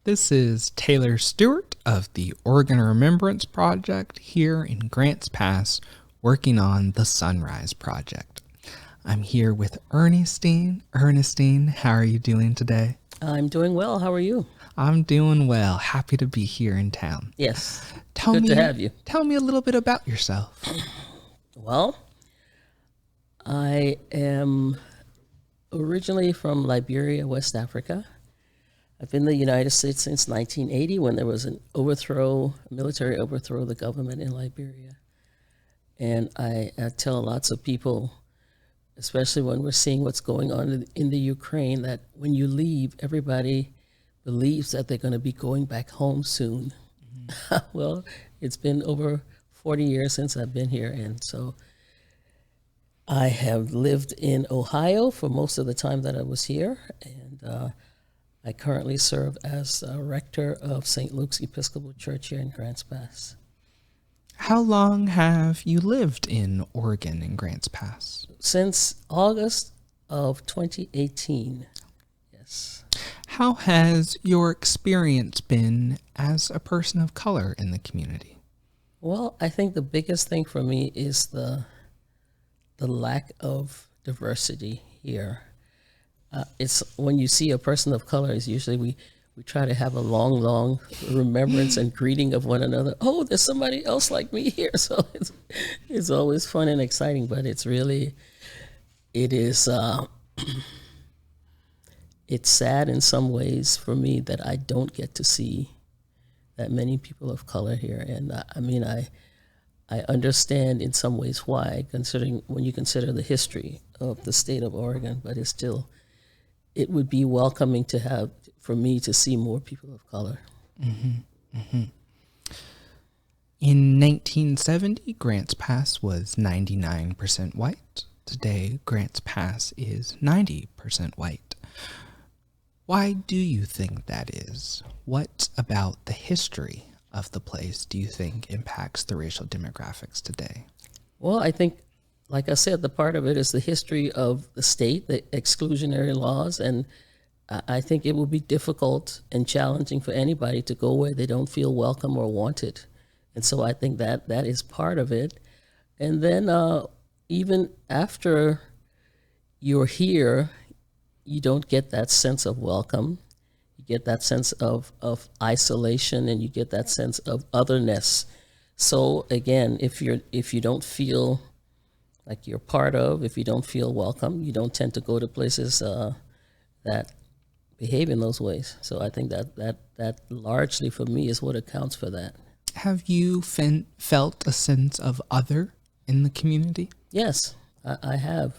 This is Taylor Stewart of the Oregon Remembrance Project here in Grants Pass, working on the Sunrise Project. I'm here with Ernestein. Ernestein, how are you doing today? I'm doing well. How are you? I'm doing well. Happy to be here in town. Yes. Good to have you. Tell me a little bit about yourself. Well, I am originally from Liberia, West Africa. I've been in the United States since 1980 when there was a military overthrow of the government in Liberia. And I tell lots of people, especially when we're seeing what's going on in the Ukraine, that when you leave, everybody believes that they're going to be going back home soon. Mm-hmm. Well, it's been over 40 years since I've been here, and so I have lived in Ohio for most of the time that I was here, and I currently serve as rector of St. Luke's Episcopal Church here in Grants Pass. How long have you lived in Oregon in Grants Pass? Since August of 2018, yes. How has your experience been as a person of color in the community? Well, I think the biggest thing for me is the lack of diversity here. It's when you see a person of color, is usually we try to have a long remembrance and greeting of one another. Oh, there's somebody else like me here. So it's always fun and exciting, but it is it's sad in some ways for me that I don't get to see that many people of color here. And I understand in some ways why, considering when you consider the history of the state of Oregon, but it would be welcoming for me to see more people of color. Mm-hmm. Mm-hmm. In 1970, Grants Pass was 99% white. Today, Grants Pass is 90% white. Why do you think that is? What about the history of the place do you think impacts the racial demographics today? Well, I think, like I said, the part of it is the history of the state, the exclusionary laws, and I think it will be difficult and challenging for anybody to go where they don't feel welcome or wanted. And so I think that is part of it. And then even after you're here, you don't get that sense of welcome. You get that sense of isolation, and you get that sense of otherness. So again, if you don't feel like you're part of, if you don't feel welcome, you don't tend to go to places that behave in those ways. So I think that largely for me is what accounts for that. Have you felt a sense of other in the community? Yes, I have.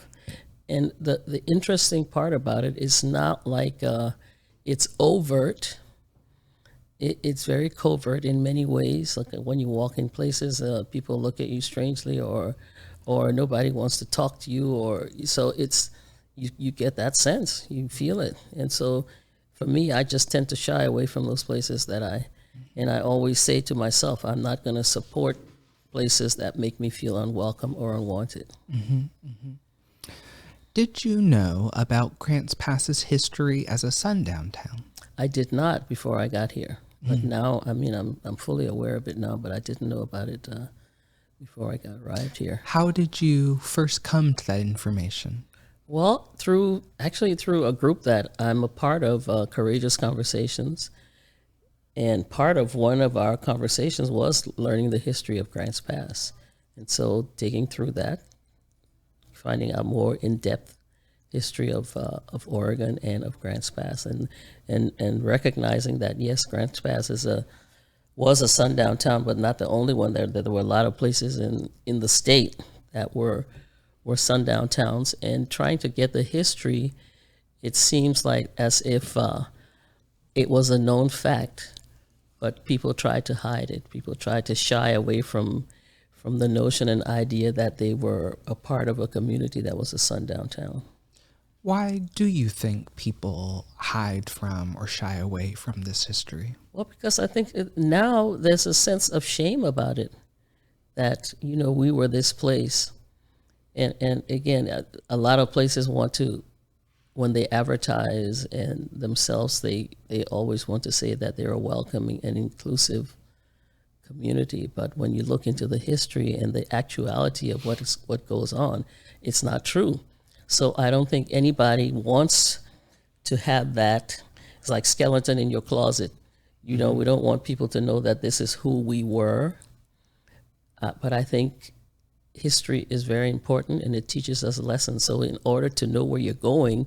And the interesting part about it is not like it's overt. It's very covert in many ways. Like when you walk in places, people look at you strangely, or nobody wants to talk to you, or so it's you get that sense, you feel it. And so for me, I just tend to shy away from those places and I always say to myself, I'm not going to support places that make me feel unwelcome or unwanted. Mm-hmm, mm-hmm. Did you know about Grants Pass's history as a sundown town? I did not before I got here, but now, I'm fully aware of it now, but I didn't know about it before I arrived here. How did you first come to that information? Well, through a group that I'm a part of, Courageous Conversations. And part of one of our conversations was learning the history of Grants Pass. And so digging through that, finding out more in-depth history of Oregon and of Grants Pass, and recognizing that, yes, Grants Pass was a sundown town, but not the only one. There were a lot of places in the state that were sundown towns, and trying to get the history, it seems like as if it was a known fact, but people tried to hide it. People tried to shy away from the notion and idea that they were a part of a community that was a sundown town. Why do you think people hide from or shy away from this history? Well, because I think now there's a sense of shame about it, that, we were this place. And again, a lot of places want to when they advertise and themselves, they always want to say that they're a welcoming and inclusive community. But when you look into the history and the actuality of what goes on, it's not true. So I don't think anybody wants to have that. It's like skeleton in your closet. You know, we don't want people to know that this is who we were. But I think history is very important, and it teaches us lessons. So in order to know where you're going,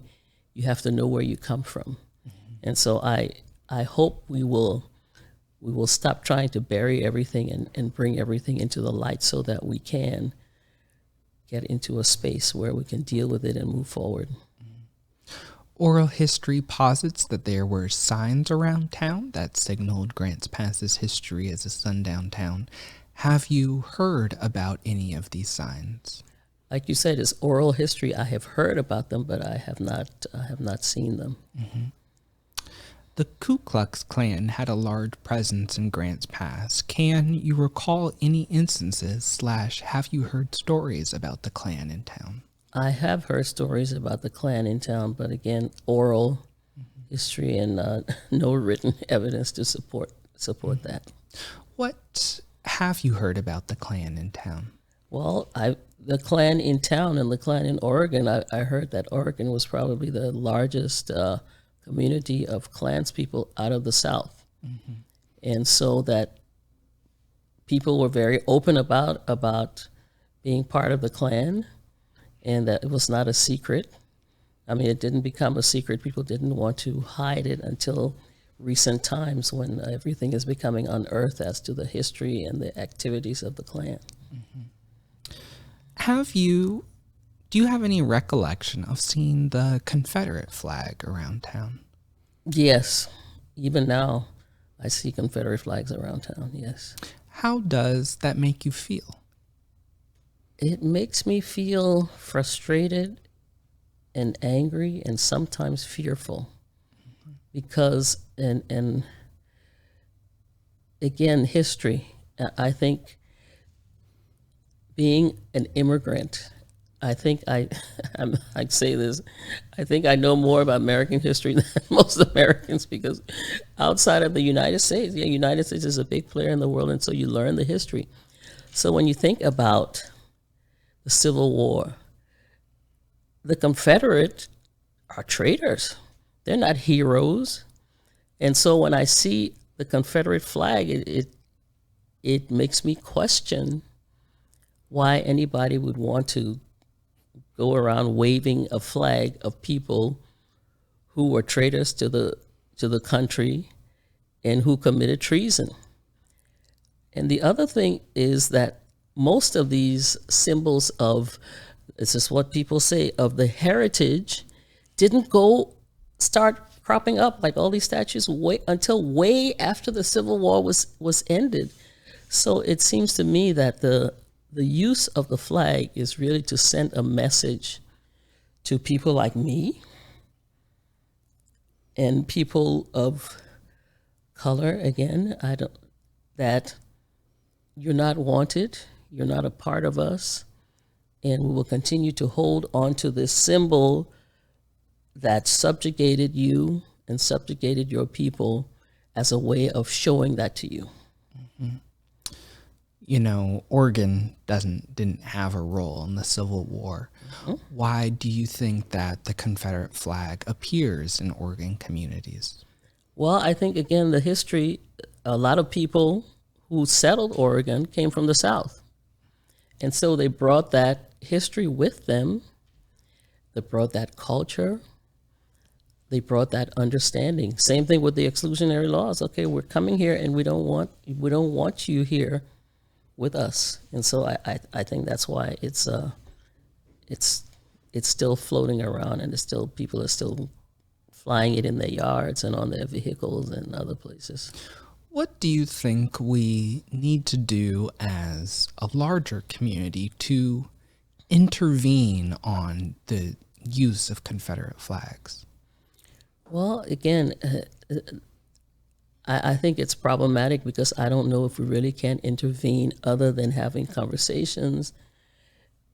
you have to know where you come from. And so I hope we will stop trying to bury everything and bring everything into the light so that we can get into a space where we can deal with it and move forward. Oral history posits that there were signs around town that signaled Grants Pass's history as a sundown town. Have you heard about any of these signs? Like you said, it's oral history. I have heard about them, but I have not seen them. The Ku Klux Klan had a large presence in Grants Pass. Can you recall any instances / have you heard stories about the Klan in town? I have heard stories about the Klan in town, but again, oral history and no written evidence to support that. What have you heard about the Klan in town? Well, the Klan in town and the Klan in Oregon, I heard that Oregon was probably the largest community of Klans people out of the South. And so that people were very open about being part of the Klan, and that it was not a secret. I mean, it didn't become a secret. People didn't want to hide it until recent times when everything is becoming unearthed as to the history and the activities of the Klan. Do you have any recollection of seeing the Confederate flag around town? Yes. Even now, I see Confederate flags around town, yes. How does that make you feel? It makes me feel frustrated and angry and sometimes fearful because, and again, history. I think being an immigrant, I think I say this, I think I know more about American history than most Americans, because outside of the United States, the United States is a big player in the world, and so you learn the history. So when you think about the Civil War, the Confederates are traitors. They're not heroes. And so when I see the Confederate flag, it makes me question why anybody would want to go around waving a flag of people who were traitors to the country and who committed treason. And the other thing is that most of these symbols of, this is what people say, of the heritage didn't start cropping up like all these statues until way after the Civil War was ended. So it seems to me that the use of the flag is really to send a message to people like me and people of color, again, that you're not wanted, you're not a part of us, and we will continue to hold on to this symbol that subjugated you and subjugated your people as a way of showing that to you. You know, Oregon didn't have a role in the Civil War. Why do you think that the Confederate flag appears in Oregon communities? Well, I think, again, the history, a lot of people who settled Oregon came from the South. And so they brought that history with them. They brought that culture. They brought that understanding. Same thing with the exclusionary laws. Okay, we're coming here and we don't want you here with us. And so I think that's why it's still floating around, and people are still flying it in their yards and on their vehicles and other places. What do you think we need to do as a larger community to intervene on the use of Confederate flags? Well, again, I think it's problematic because I don't know if we really can intervene other than having conversations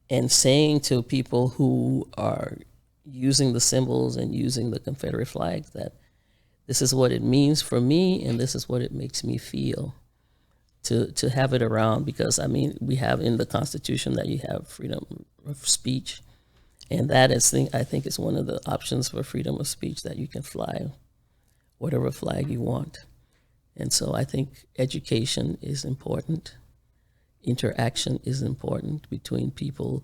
and saying to people who are, using the symbols and using the Confederate flag, that this is what it means for me and this is what it makes me feel to have it around. Because, I mean, we have in the Constitution that you have freedom of speech. And that is, I think, is one of the options for freedom of speech, that you can fly whatever flag you want. And so I think education is important. Interaction is important between people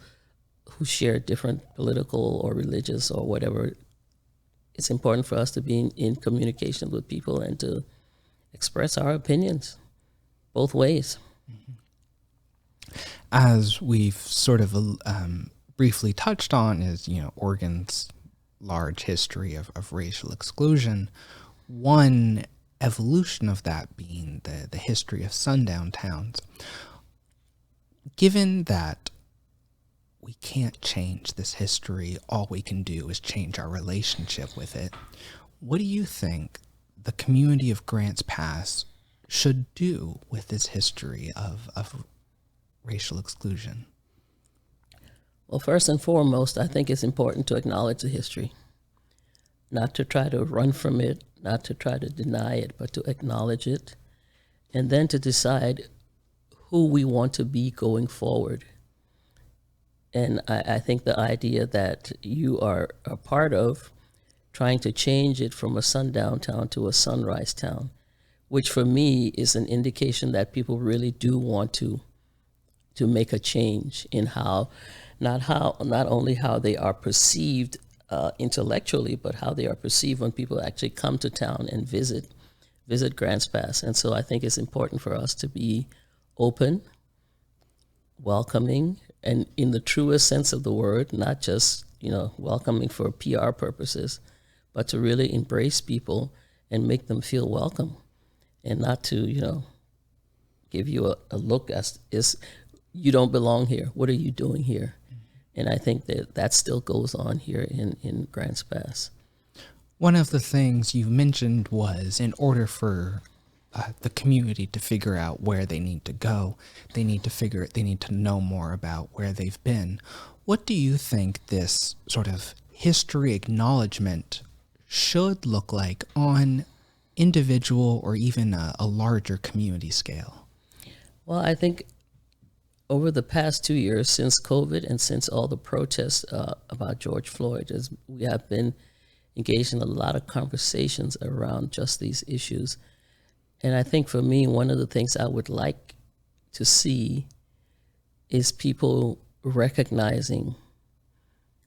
who share different political or religious or whatever. It's important for us to be in communication with people and to express our opinions both ways. As we've sort of briefly touched on, is, Oregon's large history of racial exclusion. One evolution of that being the history of sundown towns. Given that we can't change this history, all we can do is change our relationship with it, what do you think the community of Grants Pass should do with this history of racial exclusion? Well, first and foremost, I think it's important to acknowledge the history, not to try to run from it, not to try to deny it, but to acknowledge it, and then to decide who we want to be going forward. And I think the idea that you are a part of trying to change it from a sundown town to a sunrise town, which for me is an indication that people really do want to make a change in not only how they are perceived intellectually, but how they are perceived when people actually come to town and visit Grants Pass. And so I think it's important for us to be open, welcoming, and in the truest sense of the word, not just, welcoming for PR purposes, but to really embrace people and make them feel welcome, and not to, give you a look as is, you don't belong here. What are you doing here? And I think that still goes on here in Grants Pass. One of the things you mentioned was, in order for the community to figure out where they need to go, they need to know more about where they've been. What do you think this sort of history acknowledgement should look like on individual or even a larger community scale? Well, I think over the past 2 years, since COVID and since all the protests about George Floyd, we have been engaged in a lot of conversations around just these issues. And I think for me, one of the things I would like to see is people recognizing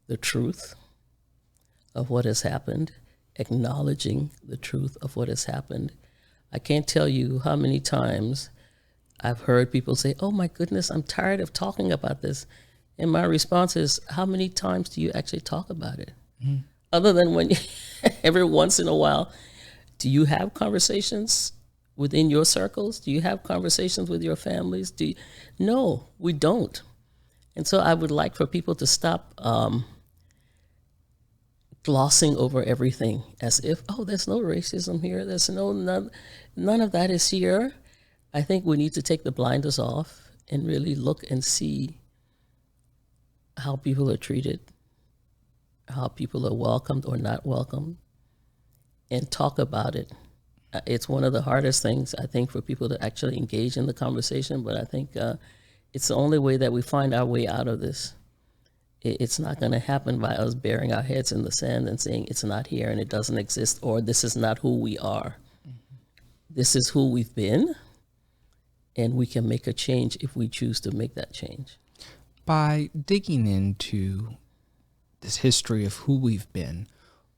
the truth of what has happened, acknowledging the truth of what has happened. I can't tell you how many times I've heard people say, "Oh my goodness, I'm tired of talking about this." And my response is, how many times do you actually talk about it? Mm-hmm. Other than when every once in a while, do you have conversations within your circles? Do you have conversations with your families? No, we don't. And so I would like for people to stop glossing over everything as if, oh, there's no racism here. There's none of that is here. I think we need to take the blinders off and really look and see how people are treated, how people are welcomed or not welcomed, and talk about it. It's one of the hardest things, I think, for people to actually engage in the conversation, but I think it's the only way that we find our way out of this. It's not going to happen by us burying our heads in the sand and saying it's not here and it doesn't exist, or this is not who we are. Mm-hmm. This is who we've been, and we can make a change if we choose to make that change. By digging into this history of who we've been,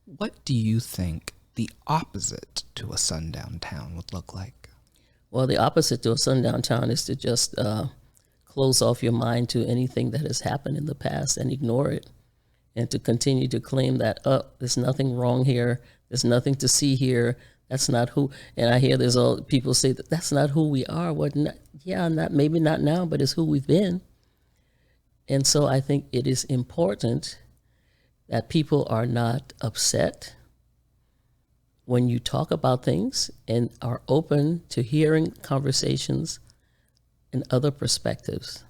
what do you think the opposite to a sundown town would look like? Well, the opposite to a sundown town is to just close off your mind to anything that has happened in the past and ignore it, and to continue to claim that, there's nothing wrong here, there's nothing to see here, that's not who. And I hear there's all people say that that's not who we are. Well, maybe not now, but it's who we've been. And so I think it is important that people are not upset when you talk about things and are open to hearing conversations and other perspectives.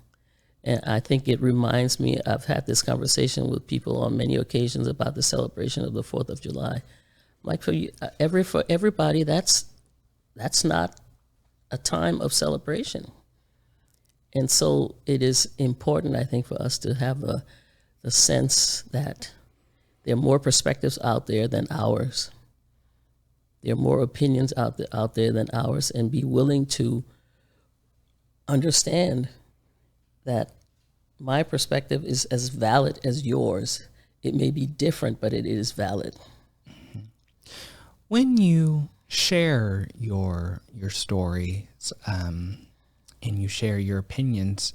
And I think it reminds me, I've had this conversation with people on many occasions about the celebration of the 4th of July. Like for everybody, that's not a time of celebration. And so it is important, I think, for us to have the sense that there are more perspectives out there than ours. There are more opinions out there than ours, and be willing to understand that my perspective is as valid as yours. It may be different, but it is valid. When you share your stories and you share your opinions,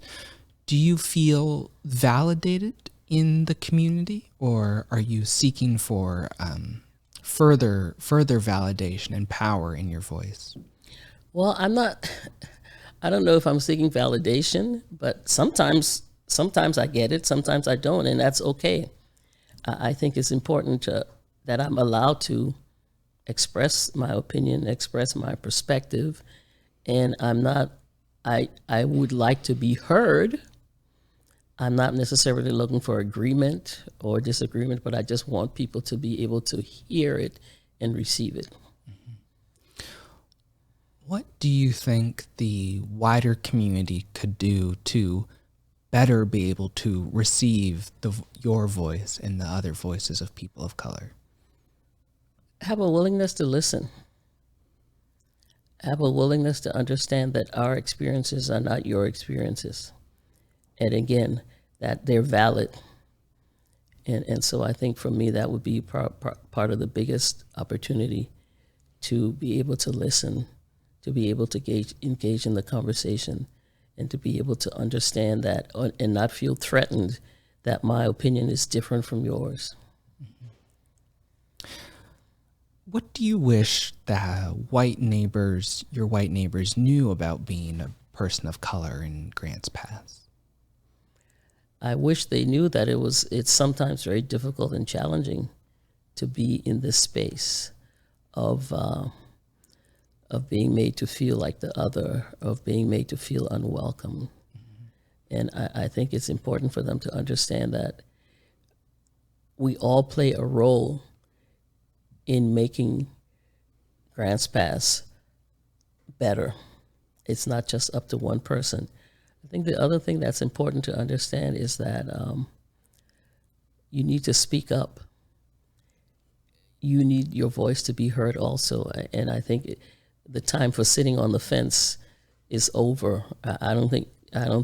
do you feel validated in the community, or are you seeking for further validation and power in your voice? Well, I don't know if I'm seeking validation, but sometimes I get it, sometimes I don't, and that's okay. I think it's important that I'm allowed to express my opinion, express my perspective, and I would like to be heard. I'm not necessarily looking for agreement or disagreement, but I just want people to be able to hear it and receive it. What do you think the wider community could do to better be able to receive your voice and the other voices of people of color? Have a willingness to listen. Have a willingness to understand that our experiences are not your experiences. And again, that they're valid. And so I think for me, that would be part of the biggest opportunity, to be able to listen, to be able to engage in the conversation, and to be able to understand that and not feel threatened that my opinion is different from yours. What do you wish that your white neighbors knew about being a person of color in Grants Pass? I wish they knew that it's sometimes very difficult and challenging to be in this space of being made to feel like the other, of being made to feel unwelcome. Mm-hmm. And I think it's important for them to understand that we all play a role in making Grants Pass better. It's not just up to one person. I think the other thing that's important to understand is that you need to speak up. You need your voice to be heard also. And I think the time for sitting on the fence is over. I don't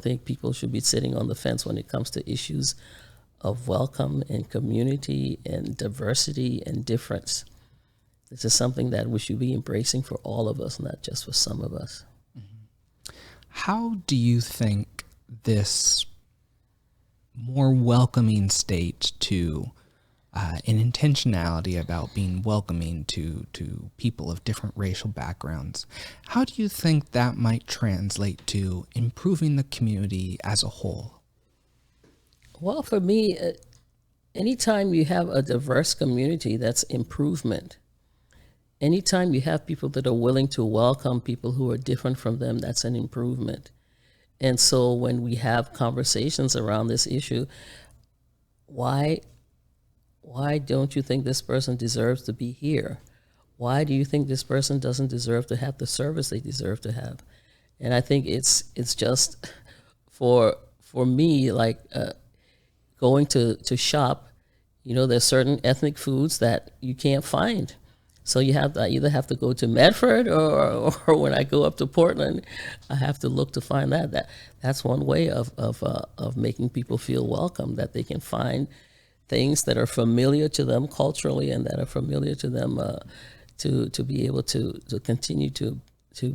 think people should be sitting on the fence when it comes to issues of welcome and community and diversity and difference. This is something that we should be embracing for all of us, not just for some of us. How do you think this more welcoming state to an intentionality about being welcoming to people of different racial backgrounds, how do you think that might translate to improving the community as a whole? Well, for me, anytime you have a diverse community, that's improvement. Anytime you have people that are willing to welcome people who are different from them, that's an improvement. And so when we have conversations around this issue, why don't you think this person deserves to be here? Why do you think this person doesn't deserve to have the service they deserve to have? And I think it's just for me, like going to shop, there's certain ethnic foods that you can't find. So I either have to go to Medford or when I go up to Portland, I have to look to find that. That's one way of making people feel welcome, that they can find things that are familiar to them culturally and that are familiar to them to be able to continue to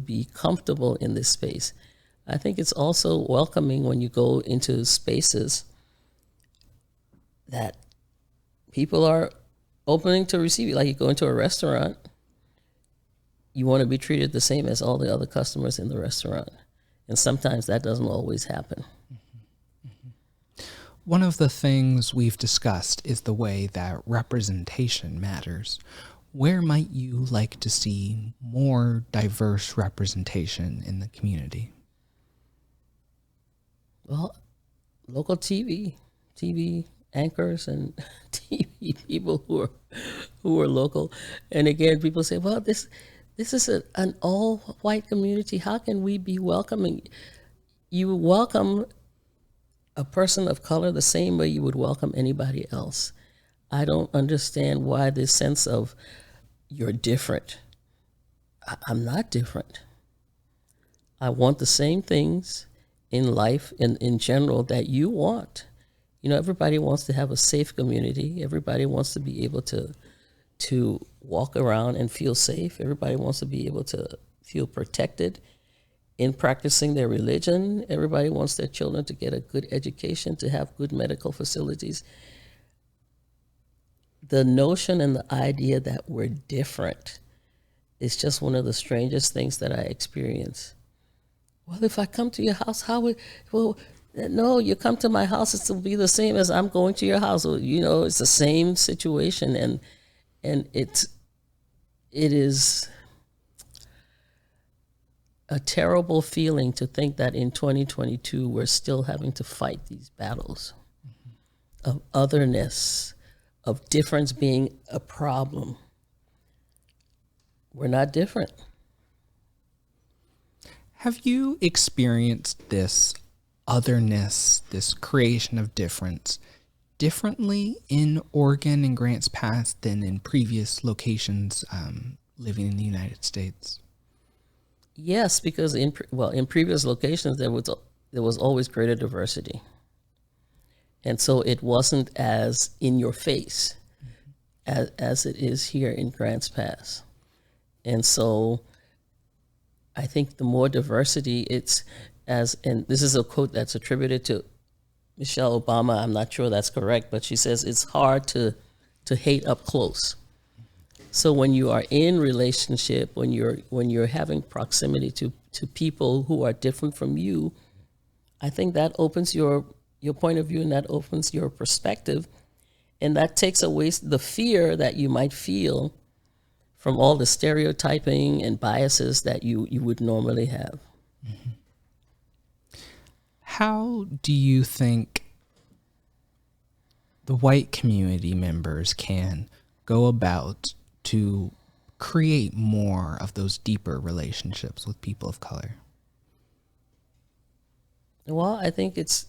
be comfortable in this space. I think it's also welcoming when you go into spaces that people are opening to receive you. Like you go into a restaurant, you want to be treated the same as all the other customers in the restaurant. And sometimes that doesn't always happen. Mm-hmm. Mm-hmm. One of the things we've discussed is the way that representation matters. Where might you like to see more diverse representation in the community? Well, local TV anchors and TV people who are local. And again, people say, well, this is an all white community. How can we be welcoming? You welcome a person of color the same way you would welcome anybody else. I don't understand why this sense of you're different. I'm not different. I want the same things in life in general that you want. You know, everybody wants to have a safe community. Everybody wants to be able to walk around and feel safe. Everybody wants to be able to feel protected in practicing their religion. Everybody wants their children to get a good education, to have good medical facilities. The notion and the idea that we're different is just one of the strangest things that I experience. Well, if I come to your house, how would, well, no, you come to my house, it will be the same as I'm going to your house. You know, it's the same situation. And it is a terrible feeling to think that in 2022, we're still having to fight these battles of otherness, of difference being a problem. We're not different. Have you experienced this otherness, this creation of difference, differently in Oregon and Grants Pass than in previous locations living in the United States? Yes, because in previous locations there was always greater diversity, and so it wasn't as in your face as it is here in Grants Pass, and so I think the more diversity and this is a quote that's attributed to Michelle Obama. I'm not sure that's correct, but she says it's hard to hate up close. So when you are in relationship, when you're having proximity to people who are different from you, I think that opens your point of view, and that opens your perspective, and that takes away the fear that you might feel from all the stereotyping and biases that you would normally have. Mm-hmm. How do you think the white community members can go about to create more of those deeper relationships with people of color? Well, I think it's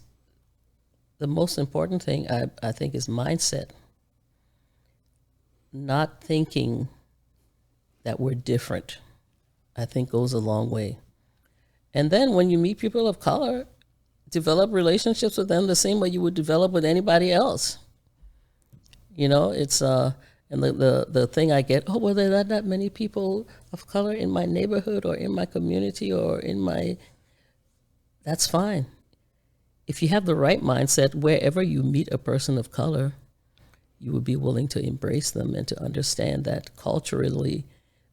the most important thing, I think, is mindset. Not thinking that we're different, I think, goes a long way. And then when you meet people of color, develop relationships with them the same way you would develop with anybody else. You know, it's and the thing I get, oh, well, there are not many people of color in my neighborhood or in my community or in my, that's fine. If you have the right mindset, wherever you meet a person of color, you would be willing to embrace them and to understand that culturally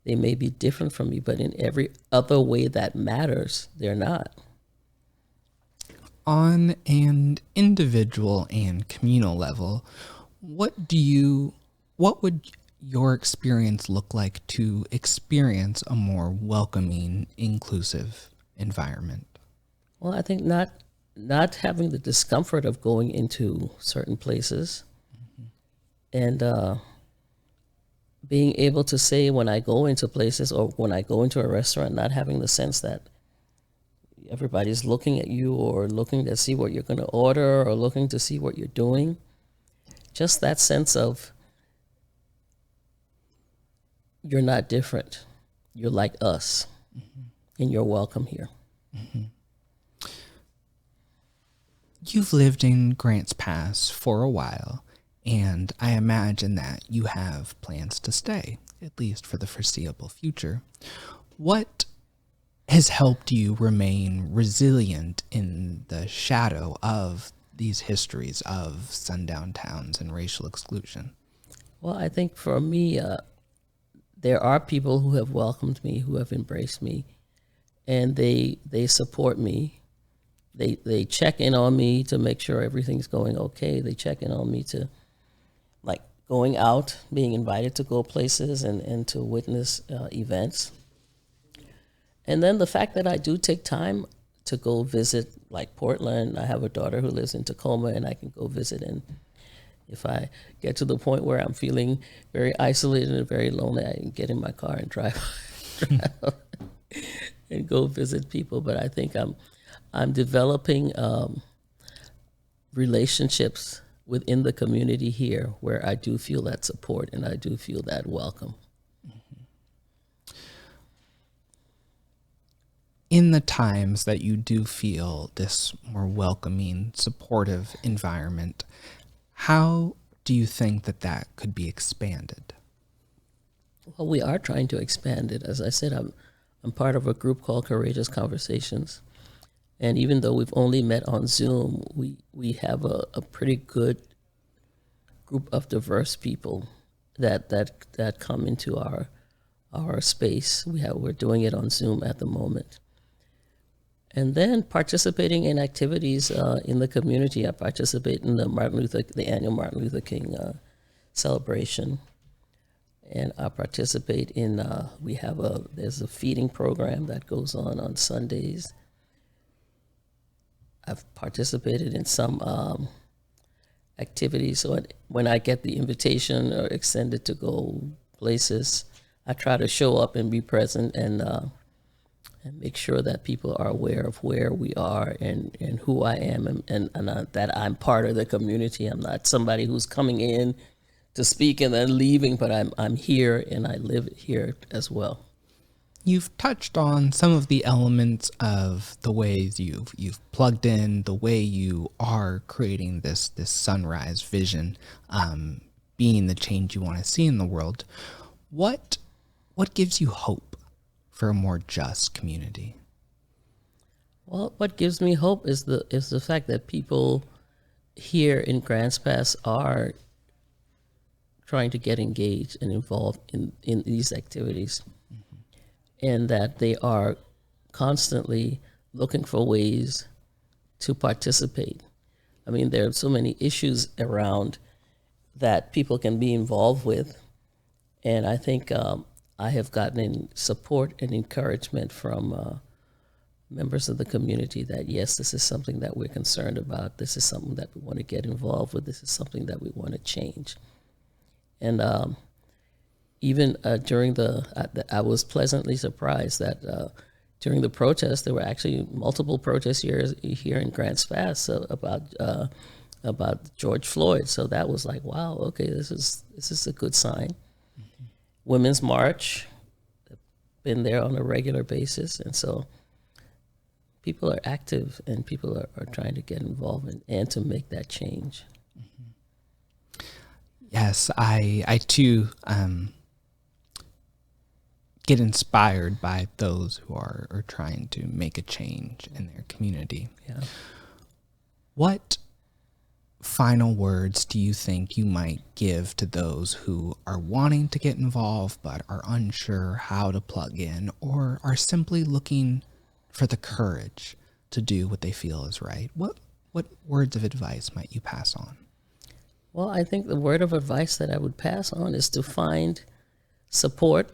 they may be different from you, but in every other way that matters, they're not. On an individual and communal level, what would your experience look like to experience a more welcoming, inclusive environment? Well, I think not having the discomfort of going into certain places, and being able to say when I go into places or when I go into a restaurant, not having the sense that everybody's looking at you or looking to see what you're going to order or looking to see what you're doing. Just that sense of you're not different. You're like us, and you're welcome here. Mm-hmm. You've lived in Grants Pass for a while, and I imagine that you have plans to stay, at least for the foreseeable future. What has helped you remain resilient in the shadow of these histories of sundown towns and racial exclusion? Well, I think for me, there are people who have welcomed me, who have embraced me, and they support me. They check in on me to make sure everything's going okay. They check in on me to, like, going out, being invited to go places and to witness events. And then the fact that I do take time to go visit, like Portland. I have a daughter who lives in Tacoma, and I can go visit. And if I get to the point where I'm feeling very isolated and very lonely, I can get in my car and drive and go visit people. But I think I'm developing relationships within the community here where I do feel that support and I do feel that welcome. In the times that you do feel this more welcoming, supportive environment, how do you think that could be expanded? Well, we are trying to expand it. As I said, I'm part of a group called Courageous Conversations. And even though we've only met on Zoom, we have a pretty good group of diverse people that come into our space. We're doing it on Zoom at the moment. And then participating in activities in the community. I participate in the annual Martin Luther King celebration. And I participate in, there's a feeding program that goes on Sundays. I've participated in some activities. So when I get the invitation or extended to go places, I try to show up and be present and make sure that people are aware of where we are and who I am and that I'm part of the community. I'm not somebody who's coming in to speak and then leaving, but I'm here and I live here as well. You've touched on some of the elements of the ways you've plugged in, the way you are creating this sunrise vision, being the change you want to see in the world. What gives you hope for a more just community? Well, what gives me hope is the fact that people here in Grants Pass are trying to get engaged and involved in these activities. And that they are constantly looking for ways to participate. I mean, there are so many issues around that people can be involved with. And I think I have gotten support and encouragement from members of the community that, yes, this is something that we're concerned about. This is something that we want to get involved with. This is something that we want to change. And even during I was pleasantly surprised that during the protest, there were actually multiple protests here in Grants Pass about George Floyd. So that was like, wow, okay, this is a good sign. Mm-hmm. Women's March, been there on a regular basis, and so people are active and people are trying to get involved and to make that change. Mm-hmm. Yes, I too. Get inspired by those who are trying to make a change in their community. Yeah. What final words do you think you might give to those who are wanting to get involved but are unsure how to plug in or are simply looking for the courage to do what they feel is right? What words of advice might you pass on? Well, I think the word of advice that I would pass on is to find support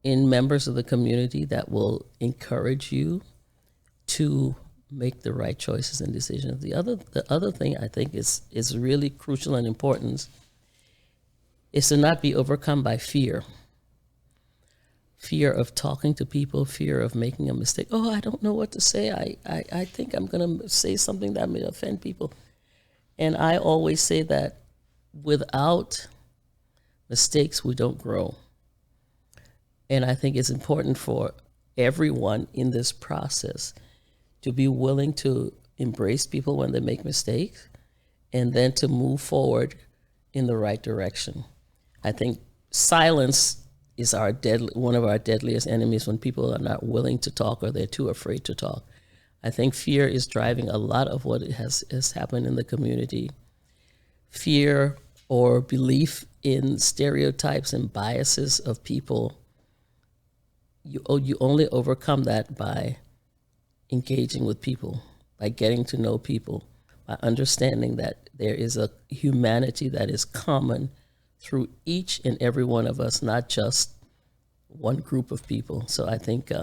in members of the community that will encourage you to make the right choices and decisions. The other thing I think is really crucial and important is to not be overcome by fear. Fear of talking to people, fear of making a mistake. Oh, I don't know what to say. I think I'm going to say something that may offend people. And I always say that without mistakes, we don't grow. And I think it's important for everyone in this process to be willing to embrace people when they make mistakes and then to move forward in the right direction. I think silence is one of our deadliest enemies when people are not willing to talk or they're too afraid to talk. I think fear is driving a lot of what has happened in the community. Fear or belief in stereotypes and biases of people. You only overcome that by engaging with people, by getting to know people, by understanding that there is a humanity that is common through each and every one of us, not just one group of people. So I think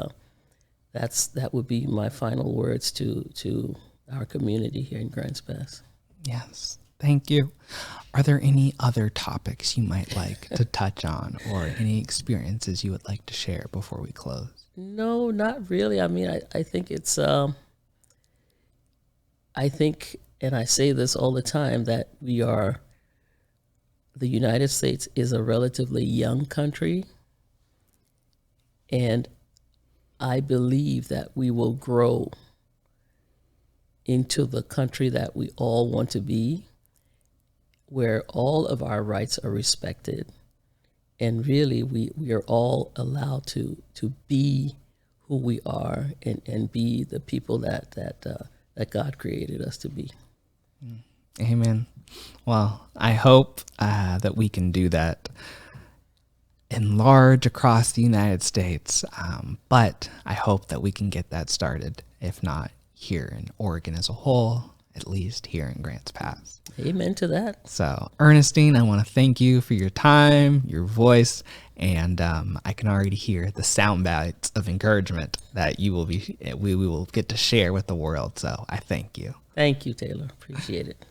that would be my final words to our community here in Grants Pass. Yes, thank you. Are there any other topics you might like to touch on, or any experiences you would like to share before we close? No, not really. I mean, I think it's, I think, and I say this all the time, that the United States is a relatively young country, and I believe that we will grow into the country that we all want to be, where all of our rights are respected, and really we are all allowed to be who we are, and be the people that God created us to be. Amen. Well, I hope that we can do that enlarge across the United States, but I hope that we can get that started, if not here in Oregon as a whole, at least here in Grants Pass. Amen to that. So, Ernestein, I want to thank you for your time, your voice, and I can already hear the sound bites of encouragement that we will get to share with the world. So, I thank you. Thank you, Taylor. Appreciate it.